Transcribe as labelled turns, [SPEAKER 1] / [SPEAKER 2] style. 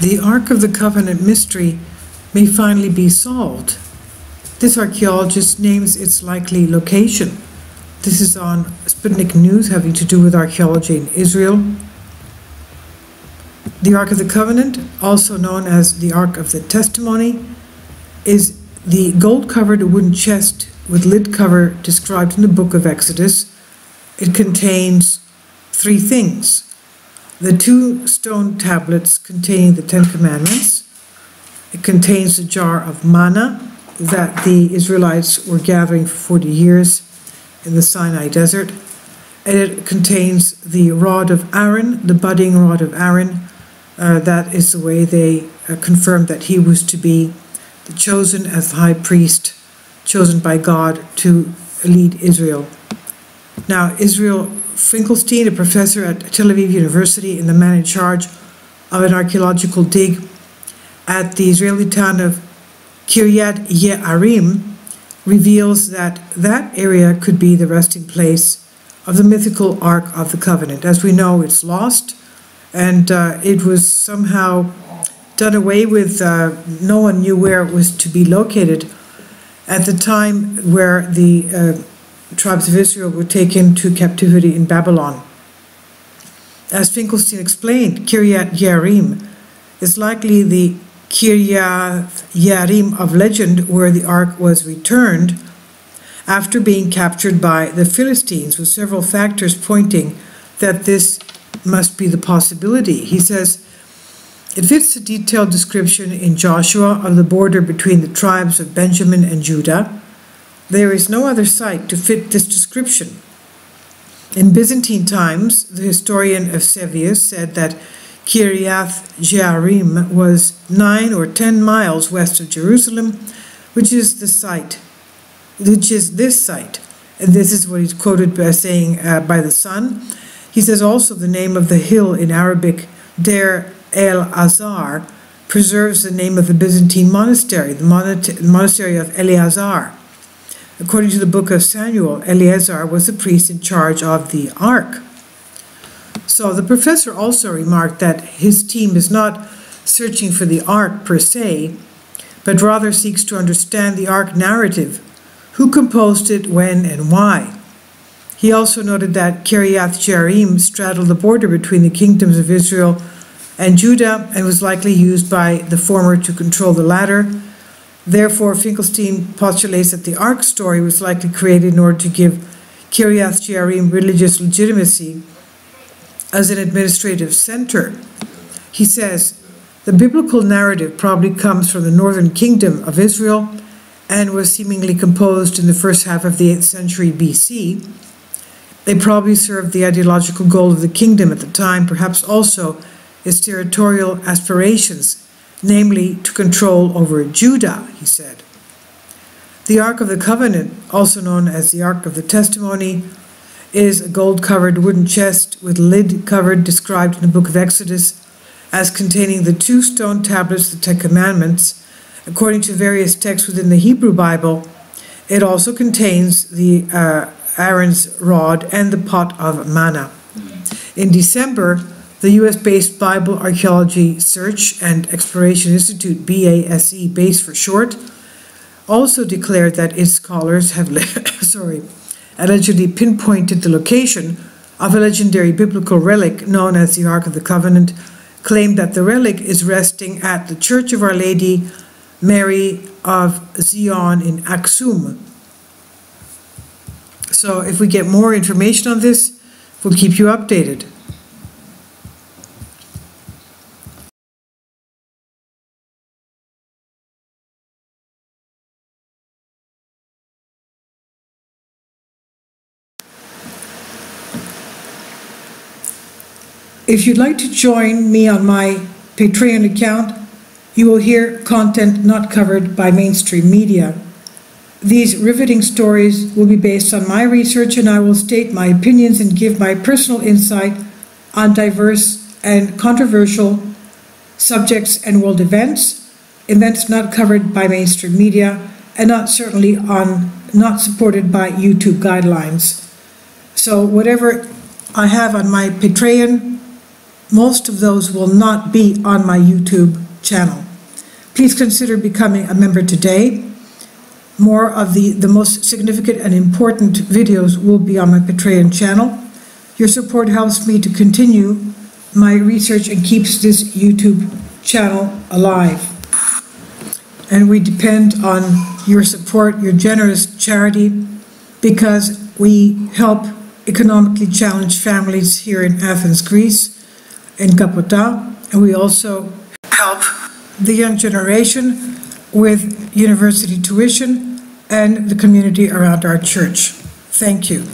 [SPEAKER 1] the Ark of the Covenant mystery may finally be solved. This archaeologist names its likely location. This is on Sputnik News, having to do with archaeology in Israel. The Ark of the Covenant, also known as the Ark of the Testimony, is the gold-covered wooden chest with lid cover described in the book of Exodus. It contains three things: the 2 stone tablets containing the 10 Commandments. It contains a jar of manna that the Israelites were gathering for 40 years in the Sinai desert. And it contains the rod of Aaron, the budding rod of Aaron. That is the way they confirmed that he was to be the chosen as the high priest, chosen by God to lead Israel. Now, Israel Finkelstein, a professor at Tel Aviv University and the man in charge of an archaeological dig at the Israeli town of Kiryat Ye'arim, reveals that that area could be the resting place of the mythical Ark of the Covenant. As we know, it's lost, and it was somehow done away with. No one knew where it was to be located at the time where the tribes of Israel were taken to captivity in Babylon. As Finkelstein explained, Kiryat Ye'arim is likely the Kiryat Ye'arim of legend, where the ark was returned after being captured by the Philistines, with several factors pointing that this must be the possibility. He says, it fits the detailed description in Joshua of the border between the tribes of Benjamin and Judah. There is no other site to fit this description. In Byzantine times, the historian Eusebius said that Kiryat Ye'arim was 9 or 10 miles west of Jerusalem, which is this site. And this is what he's quoted by saying by the Sun. He says also the name of the hill in Arabic, Der El Azhar, preserves the name of the Byzantine monastery, the monastery of Eleazar. According to the book of Samuel, Eleazar was the priest in charge of the ark. So the professor also remarked that his team is not searching for the ark per se, but rather seeks to understand the ark narrative, who composed it, when, and why. He also noted that Kiryat Ye'arim straddled the border between the kingdoms of Israel and Judah and was likely used by the former to control the latter. Therefore, Finkelstein postulates that the ark story was likely created in order to give Kiryat Ye'arim religious legitimacy as an administrative center. He says, the biblical narrative probably comes from the northern kingdom of Israel and was seemingly composed in the first half of the 8th century BC. They probably served the ideological goal of the kingdom at the time, perhaps also its territorial aspirations, namely to control over Judah, he said. The Ark of the Covenant, also known as the Ark of the Testimony, is a gold-covered wooden chest with lid covered, described in the book of Exodus as containing the 2 stone tablets, the 10 Commandments. According to various texts within the Hebrew Bible, it also contains the Aaron's rod and the pot of manna. In December, the US-based Bible Archaeology Search and Exploration Institute, BASE, BASE for short, also declared that its scholars have allegedly pinpointed the location of a legendary biblical relic known as the Ark of the Covenant, claimed that the relic is resting at the Church of Our Lady Mary of Zion in Aksum. So if we get more information on this, we'll keep you updated. If you'd like to join me on my Patreon account, you will hear content not covered by mainstream media. These riveting stories will be based on my research, and I will state my opinions and give my personal insight on diverse and controversial subjects and world events not covered by mainstream media, and not supported by YouTube guidelines. So whatever I have on my Patreon, Most of those will not be on my YouTube channel. Please consider becoming a member today. More of the most significant and important videos will be on my Patreon channel. Your support helps me to continue my research and keeps this YouTube channel alive. And we depend on your support, your generous charity, because we help economically challenged families here in Athens, Greece, in Kapota, and we also help the young generation with university tuition and the community around our church. Thank you.